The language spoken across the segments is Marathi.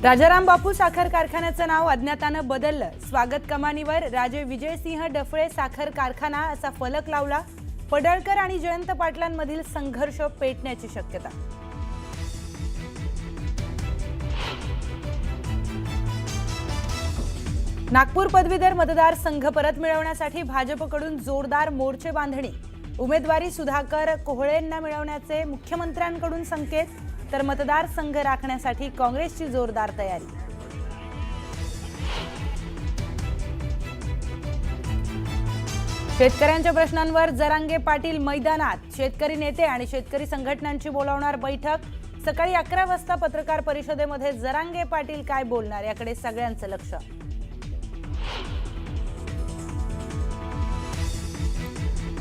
राजाराम बापू साखर कारखान्याचं नाव अज्ञातानं बदललं। स्वागत कमानीवर राजे विजयसिंह डफळे साखर कारखाना असा फलक लावला। पडळकर आणि जयंत पाटलांमधील संघर्ष पेटण्याची शक्यता। नागपूर पदवीधर मतदार संघ परत मिळवण्यासाठी भाजपकडून जोरदार मोर्चे बांधणी। उमेदवारी सुधाकर कोहळेंना मिळवण्याचे मुख्यमंत्र्यांकडून संकेत, तर मतदार संघ राखण्यासाठी काँग्रेसची जोरदार तयारी। शेतकऱ्यांच्या प्रश्नांवर जरांगे पाटील मैदानात। शेतकरी नेते आणि शेतकरी संघटनांची बोलावणार बैठक। सकाळी 11 वाजता पत्रकार परिषदेमध्ये जरांगे पाटील काय बोलणार याकडे सगळ्यांचं लक्ष।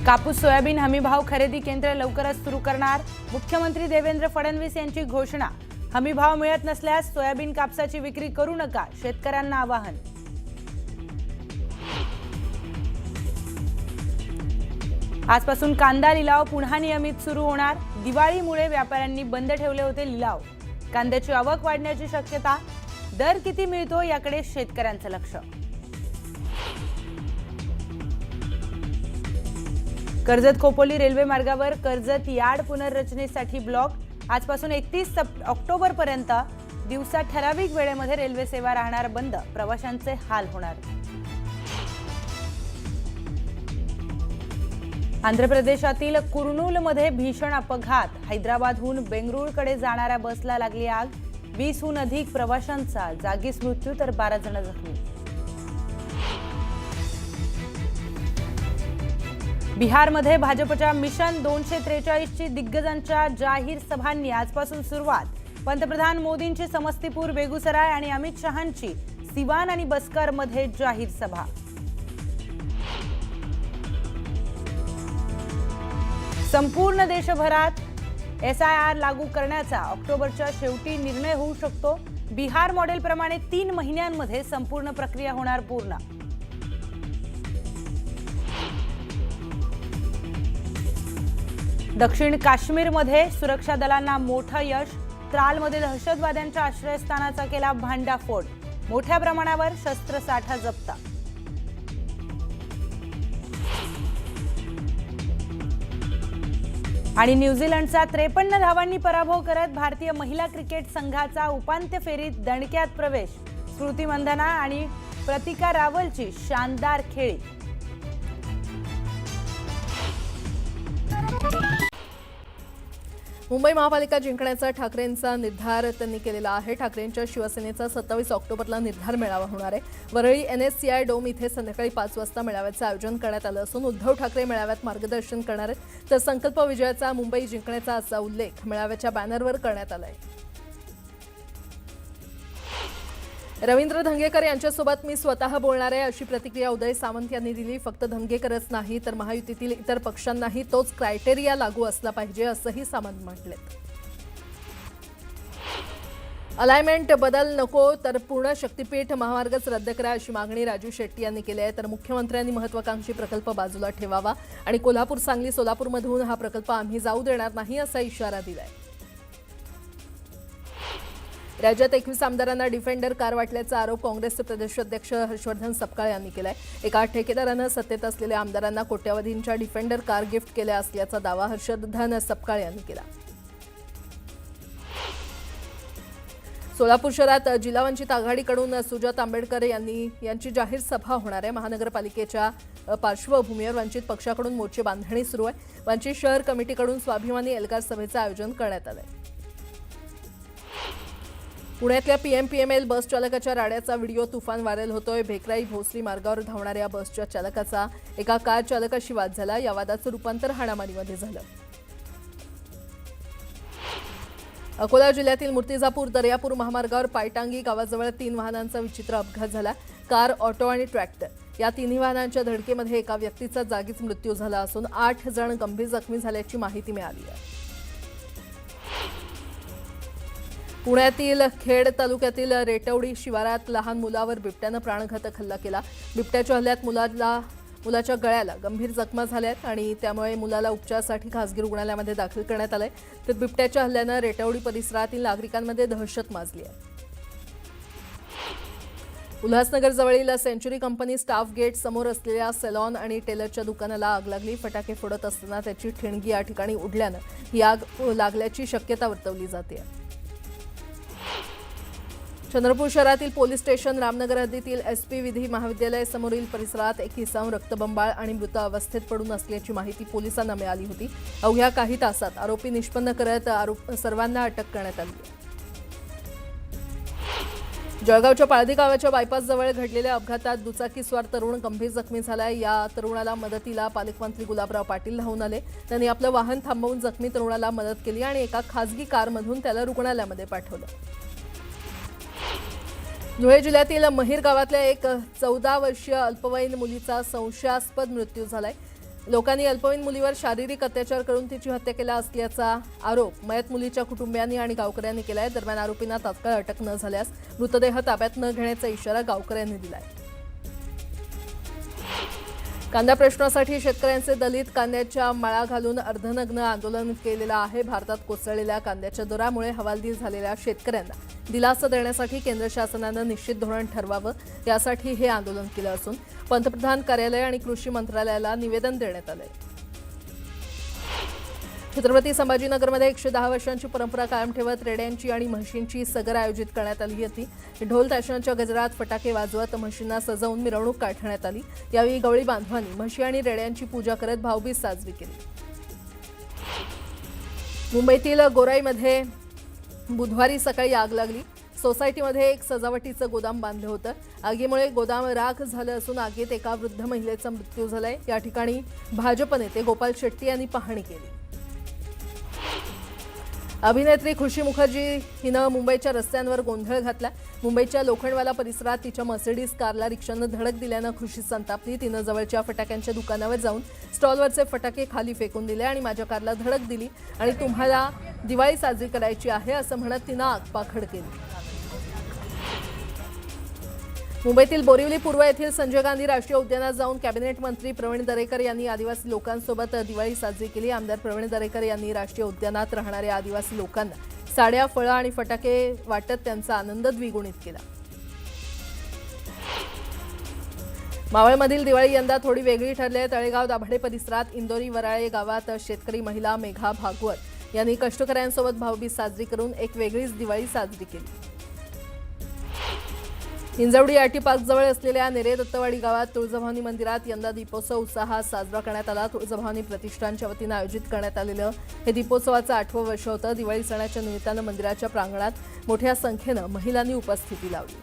कापूस सोयाबीन हमीभाव खरेदी केंद्र लवकरच सुरू करणार। मुख्यमंत्री देवेंद्र फडणवीस यांची घोषणा। हमीभाव मिळत नसल्यास सोयाबीन कापसाची विक्री करू नका, शेतकऱ्यांना आवाहन। आजपासून कांदा लिलाव पुन्हा नियमित सुरू होणार। दिवाळीमुळे व्यापाऱ्यांनी बंद ठेवले होते लिलाव। कांद्याची आवक वाढण्याची शक्यता। दर किती मिळतो याकडे शेतकऱ्यांचं लक्ष। कर्जत खोपोली रेल्वे मार्गावर कर्जत यार्ड पुनर्रचनेसाठी ब्लॉक। आजपासून 31 ऑक्टोबर पर्यंत दिवसा ठराविक वेळेमध्ये रेल्वे सेवा राहणार बंद। प्रवाशांचे हाल होणार। आंध्र प्रदेशातील कुर्नूलमध्ये भीषण अपघात। हैदराबादहून बेंगळुरूकडे जाणाऱ्या बसला लागली आग। 20हून अधिक प्रवाशांचा जागीच मृत्यू, तर 12 जण जखमी। बिहारमध्ये भाजपच्या मिशन 243 ची दिग्गजांच्या जाहीर सभांनी आजपासून सुरुवात। पंतप्रधान मोदींची समस्तीपूर, बेगुसराय आणि अमित शहांची सिवान आणि बस्कर मध्ये जाहीर सभा। संपूर्ण देशभरात SIR लागू करण्याचा ऑक्टोबरच्या शेवटी निर्णय होऊ शकतो। बिहार मॉडेलप्रमाणे 3 महिन्यांमध्ये संपूर्ण प्रक्रिया होणार पूर्ण। दक्षिण काश्मीरमध्ये सुरक्षा दलांना मोठं यश। त्रालमध्ये दहशतवाद्यांच्या आश्रयस्थानाचा केला भांडाफोड। मोठ्या प्रमाणावर शस्त्रसाठा जप्त। आणि न्यूझीलंडचा 53 धावांनी पराभव करत भारतीय महिला क्रिकेट संघाचा उपांत्य फेरीत दणक्यात प्रवेश। स्मृती मंधाना आणि प्रतिका रावलची शानदार खेळी। मुंबई महापालिका जिंकण्याचा ठाकरेंचा निर्धार त्यांनी केलेला आहे। ठाकरेंच्या शिवसेनेचा 27 ऑक्टोबरला निर्धार मेळावा होणार आहे। वरळी NSCI डोम इथे संध्याकाळी 5 वाजता मेळाव्याचं आयोजन करण्यात आलं असून उद्धव ठाकरे मेळाव्यात मार्गदर्शन करणार आहेत, तर संकल्प विजयाचा मुंबई जिंकण्याचा असा उल्लेख मेळाव्याच्या बॅनरवर करण्यात आलाय। रवींद्र धंगेकर यांच्यासोबत मी स्वतः बोलणार आहे, अशी प्रतिक्रिया उदय सामंत यांनी दिली। फक्त धंगेकरच नाही तर महायुतीतील इतर पक्षांनाही तोच क्रायटेरिया लागू असला पाहिजे, असंही सामंत म्हटले। अलाइनमेंट बदल नको तर पूर्ण शक्तीपीठ महामार्गच रद्द करा, अशी मागणी राजू शेट्टी यांनी केली आहे। तर मुख्यमंत्र्यांनी महत्त्वाकांक्षी प्रकल्प बाजूला ठेवावा आणि कोल्हापूर, सांगली, सोलापूरमधून हा प्रकल्प आम्ही जाऊ देणार नाही, असा इशारा दिलाय। राज्यात 21 आमदारांना डिफेंडर कार वाटल्याचा आरोप काँग्रेसचे प्रदेशाध्यक्ष हर्षवर्धन सपकाळ यांनी केलाय। एका ठेकेदारानं सत्तेत असलेल्या आमदारांना कोट्यवधींच्या डिफेंडर कार गिफ्ट केल्या असल्याचा दावा हर्षवर्धन सपकाळ यांनी केला। सोलापूर शहरात जिल्हा वंचित आघाडीकडून सुजात आंबेडकर यांची जाहीर सभा होणार आहे। महानगरपालिकेच्या पार्श्वभूमीवर वंचित पक्षाकडून मोर्चे बांधणी सुरू आहे। वंचित शहर कमिटीकडून स्वाभिमानी एल्गार सभेचं आयोजन करण्यात आलंय। पुण्यातल्या PMPML बस चालकाच्या राड्याचा व्हिडिओ तुफान व्हायरल होतोय। भेकराई भोसरी मार्गावर धावणाऱ्या बसच्या चालकाचा एका कार चालकाशी वाद झाला। या वादाचं रूपांतर हाणामारीमध्ये झालं। अकोला जिल्ह्यातील मूर्तिजापूर दर्यापूर महामार्गावर पायटांगी गावाजवळ 3 वाहनांचा विचित्र अपघात झाला। कार, ऑटो आणि ट्रॅक्टर या तिन्ही वाहनांच्या धडकेमध्ये एका व्यक्तीचा जागीच मृत्यू झाला असून 8 जण गंभीर जखमी झाल्याची माहिती मिळाली आहे। पुण्यातील खेड तालुक्यातील रेटवडी शिवारात लहान मुलावर बिबट्यानं प्राणघातक हल्ला केला। बिबट्याच्या हल्ल्यात मुलाच्या गळ्याला गंभीर जखमा झाल्यात आणि त्यामुळे मुलाला उपचारासाठी खासगी रुग्णालयामध्ये दाखल करण्यात आलंय। तर बिबट्याच्या हल्ल्यानं रेटवडी परिसरातील नागरिकांमध्ये दहशत माजली आहे। उल्हासनगरजवळील सेंचुरी कंपनी स्टाफ गेट समोर असलेल्या सेलॉन आणि टेलरच्या दुकानाला आग लागली. फटाके फोडत असताना त्याची ठिणगी या ठिकाणी उडल्यानं ही आग लागल्याची शक्यता वर्तवली जाते. चंद्रपूर शहरातील पोलीस स्टेशन रामनगर हद्दीतील एसपी विधी महाविद्यालय समोरील परिसरात एक इसम रक्तबंबाळ आणि मृत अवस्थेत पडून असल्याची माहिती पोलिसांना मिळाली होती. अवघ्या काही तासात आरोपी निष्पन्न करत सर्वांना अटक करण्यात आली. जळगावच्या पाळदी गावाच्या बायपासजवळ घडलेल्या अपघातात दुचाकीस्वार तरुण गंभीर जखमी झालाय. या तरुणाला मदतीला पालकमंत्री गुलाबराव पाटील धावून आले. त्यांनी आपलं वाहन थांबवून जखमी तरुणाला मदत केली आणि एका खासगी कारमधून त्याला रुग्णालयामध्ये पाठवलं. धुळे जिल्ह्यातील महिर गावातल्या एक 14 वर्षीय अल्पवयीन मुलीचा संशयास्पद मृत्यू झालाय. लोकांनी अल्पवयीन मुलीवर शारीरिक अत्याचार करून तिची हत्या केला असल्याचा आरोप मयत मुलीच्या कुटुंबियांनी आणि गावकऱ्यांनी केलाय. दरम्यान आरोपींना तात्काळ अटक न झाल्यास मृतदेह ताब्यात न घेण्याचा इशारा गावकऱ्यांनी दिलाय. कांदा प्रश्नासाठी शेतकऱ्यांचे दलित कांद्याच्या माळा घालून अर्धनग्न आंदोलन केलेलं आहे. भारतात कोसळलेल्या कांद्याच्या दरामुळे हवालदिल झालेल्या शेतकऱ्यांना दिलासा देण्यासाठी केंद्र शासनानं निश्चित धोरण ठरवावं यासाठी हे आंदोलन केलं असून पंतप्रधान कार्यालय आणि कृषी मंत्रालयाला निवेदन देण्यात आलंय. छत्रपती संभाजीनगरमध्ये 110 वर्षांची परंपरा कायम ठेवत रेड्यांची आणि म्हशींची सगर आयोजित करण्यात आली होती. ढोल ताशांच्या गजरात फटाके वाजवत म्हशींना सजवून मिरवणूक काढण्यात आली. यावेळी गवळी बांधवांनी म्हशी आणि रेड्यांची पूजा करत भाऊबीज साजरी केली. मुंबईतील गोराईमध्ये बुधवारी सकाळी आग लागली. सोसायटीमध्ये एक सजावटीचं गोदाम बांधलं होतं. आगीमुळे गोदाम राख झालं असून आगीत एका वृद्ध महिलेचा मृत्यू झालाय. या ठिकाणी भाजप नेते गोपाल शेट्टी यांनी पाहणी केली. अभिनेत्री खुशी मुखर्जी हिनं मुंबईच्या रस्त्यांवर गोंधळ घातला. मुंबईच्या लोखंडवाला परिसरात तिच्या मर्सिडीज कारला रिक्षानं धडक दिल्यानं खुशी संतापली. तिनं जवळच्या फटाक्यांच्या दुकानावर जाऊन स्टॉलवरचे फटाके खाली फेकून दिले आणि माझ्या कारला धडक दिली आणि तुम्हाला दिवाळी साजरी करायची आहे असं म्हणत तिनं आगपाखड केली. मुंबईतील बोरिवली पूर्व येथील संजय गांधी राष्ट्रीय उद्यानात जाऊन कॅबिनेट मंत्री प्रवीण दरेकर यांनी आदिवासी लोकांसोबत दिवाळी साजरी केली. आमदार प्रवीण दरेकर यांनी राष्ट्रीय उद्यानात राहणाऱ्या आदिवासी लोकांना साड्या, फळं आणि फटाके वाटत त्यांचा आनंद द्विगुणित केला. मावळमधील दिवाळी यंदा थोडी वेगळी ठरली आहे. तळेगाव दाभाडे परिसरात इंदोरी वराळे गावात शेतकरी महिला मेघा भागवत यांनी कष्टकऱ्यांसोबत भाऊबीज साजरी करून एक वेगळीच दिवाळी साजरी केली. हिंजवडी आरटी पार्कजवळ असलेल्या नेरे दत्तवाडी गावात तुळजाभवानी मंदिरात यंदा दीपोत्सव उत्साहात साजरा करण्यात आला. तुळजाभवानी प्रतिष्ठानच्या वतीनं आयोजित करण्यात आलेलं हे दीपोत्सवाचं 8वं वर्ष होतं. दिवाळी सणाच्या निमित्तानं मंदिराच्या प्रांगणात मोठ्या संख्येनं महिलांनी उपस्थिती लावली.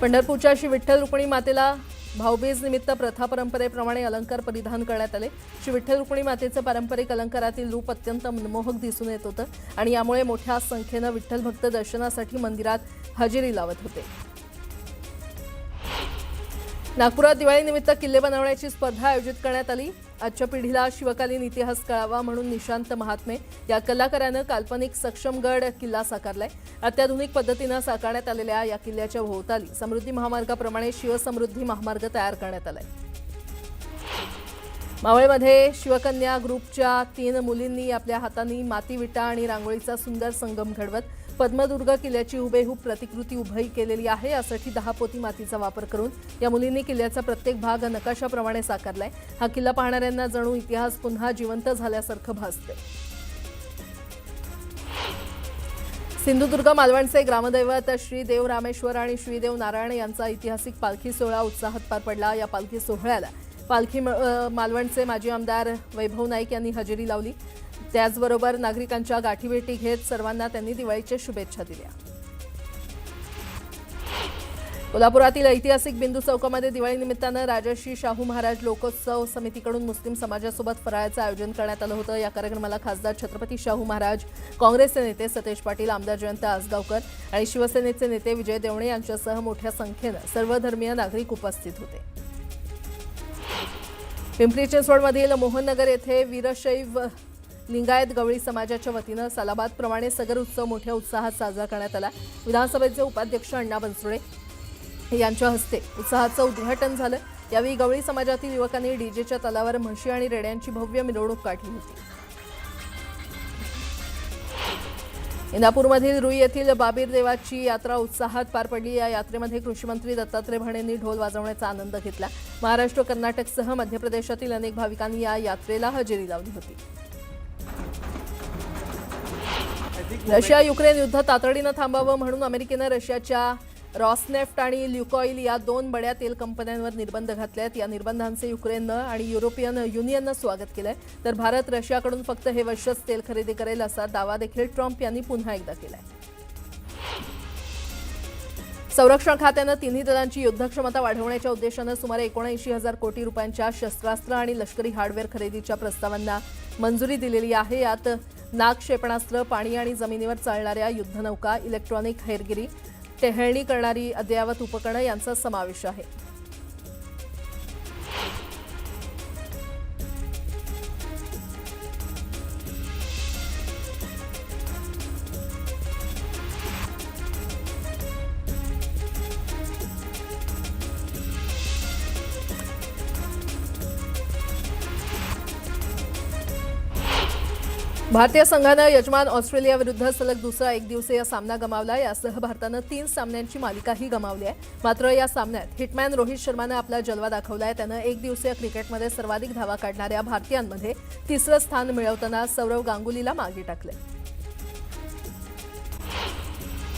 पंढरपूरच्या श्री विठ्ठल रुक्मिणी मातेला भाऊबीज निमित्त प्रथा परंपरेप्रमाणे अलंकार परिधान करण्यात आले. श्री विठ्ठल रुक्मिणी मातेचं पारंपरिक अलंकारातील रूप अत्यंत मनमोहक दिसून येत होतं आणि यामुळे मोठ्या संख्येनं विठ्ठल भक्त दर्शनासाठी मंदिरात हजेरी लावत होते. नागपुरात दिवाळीनिमित्त किल्ले बनवण्याची स्पर्धा आयोजित करण्यात आली. आजच्या पिढीला शिवकालीन इतिहास कळावा म्हणून निशांत महात्मे या कलाकारानं काल्पनिक सक्षमगड किल्ला साकारलाय. अत्याधुनिक पद्धतीनं साकारण्यात आलेल्या या किल्ल्याच्या भोवताली समृद्धी महामार्गाप्रमाणे शिवसमृद्धी महामार्ग तयार करण्यात आलाय. मावळमध्ये शिवकन्या ग्रुपच्या 3 मुलींनी आपल्या हातांनी माती, विटा आणि रांगोळीचा सुंदर संगम घडवत पद्मदुर्ग किल्ल्याची हुबेहूब प्रतिकृती उभी केलेली आहे. यासाठी 10 पोती मातीचा वापर करून या मुलींनी किल्ल्याचा प्रत्येक भाग नकाशाप्रमाणे साकारलाय. हा किल्ला पाहणाऱ्यांना जणू इतिहास पुन्हा जिवंत झाल्यासारखं भासते. सिंधुदुर्ग मालवणचे ग्रामदैवत श्री देव रामेश्वर आणि श्री देव नारायण यांचा ऐतिहासिक पालखी सोहळा उत्साहात पार पडला. या पालखी सोहळ्याला मालवणचे माजी आमदार वैभव नाईक यांनी हजेरी लावली. त्याचबरोबर नागरिकांच्या गाठीभेटी घेत सर्वांना त्यांनी दिवाळीच्या शुभेच्छा दिल्या. कोल्हापुरातील ऐतिहासिक बिंदू चौकामध्ये दिवाळीनिमित्तानं राजर्षी शाहू महाराज लोकोत्सव समितीकडून मुस्लिम समाजासोबत फराळाचं आयोजन करण्यात आलं होतं. या कार्यक्रमाला खासदार छत्रपती शाहू महाराज, काँग्रेसचे नेते सतेज पाटील, आमदार जयंत आसगावकर आणि शिवसेनेचे नेते विजय देवणे यांच्यासह मोठ्या संख्येनं सर्वधर्मीय नागरिक उपस्थित होते. पिंपरी चिंचवडमधील मोहननगर येथे वीरशैव लिंगायत गवळी समाजाच्या वतीनं सालाबादप्रमाणे सगर उत्सव मोठ्या उत्साहात साजरा करण्यात आला. विधानसभेचे उपाध्यक्ष अण्णा बनसोडे यांच्या हस्ते उत्साहाचं उद्घाटन झालं. यावेळी गवळी समाजातील युवकांनी डीजेच्या तालावर म्हशी आणि रेड्यांची भव्य मिरवणूक काढली होती. इंदापूरमधील रुई येथील बाबीर देवाची यात्रा उत्साहात पार पडली। या यात्रेमध्ये कृषीमंत्री दत्तात्रय भरणेंनी ढोल वाजवण्याचा आनंद घेतला। महाराष्ट्र, कर्नाटकसह मध्य प्रदेशातील अनेक भाविकांनी या यात्रेला हजेरी लावली होती। रशिया युक्रेन युद्ध तातडीनं थांबावं म्हणून अमेरिकेनं रशियाच्या रॉसनेफ्ट आणि ल्युकॉइल या 2 बड्या तेल कंपन्यांवर निर्बंध घातले आहेत। या निर्बंधांचे युक्रेननं आणि युरोपियन युनियननं स्वागत केलंय, तर भारत रशियाकडून फक्त हे वर्षच तेल खरेदी करेल असा दावा देखील ट्रम्प यांनी पुन्हा एकदा केलाय। संरक्षण खात्यानं तिन्ही दलांची युद्धक्षमता वाढवण्याच्या उद्देशानं सुमारे 79,000 कोटी रुपयांच्या शस्त्रास्त्र आणि लष्करी हार्डवेअर खरेदीच्या प्रस्तावांना मंजुरी दिलेली आहे। यात नाग क्षेपणास्त्र, पाणी आणि जमिनीवर चालणाऱ्या युद्धनौका, इलेक्ट्रॉनिक हेरगिरी, टेहळणी करणारी अद्ययावत उपकरणं यांचा समावेश आहे। भारतीय संघानं यजमान ऑस्ट्रेलियाविरुद्ध सलग दुसरा एकदिवसीय सामना गमावला। यासह भारतानं 3 सामन्यांची मालिकाही गमावली आहे। मात्र या सामन्यात हिटमॅन रोहित शर्मानं आपला जलवा दाखवलाय। त्यानं एकदिवसीय क्रिकेटमध्ये सर्वाधिक धावा काढणाऱ्या भारतीयांमध्ये 3रं स्थान मिळवताना सौरव गांगुलीला मागे टाकले।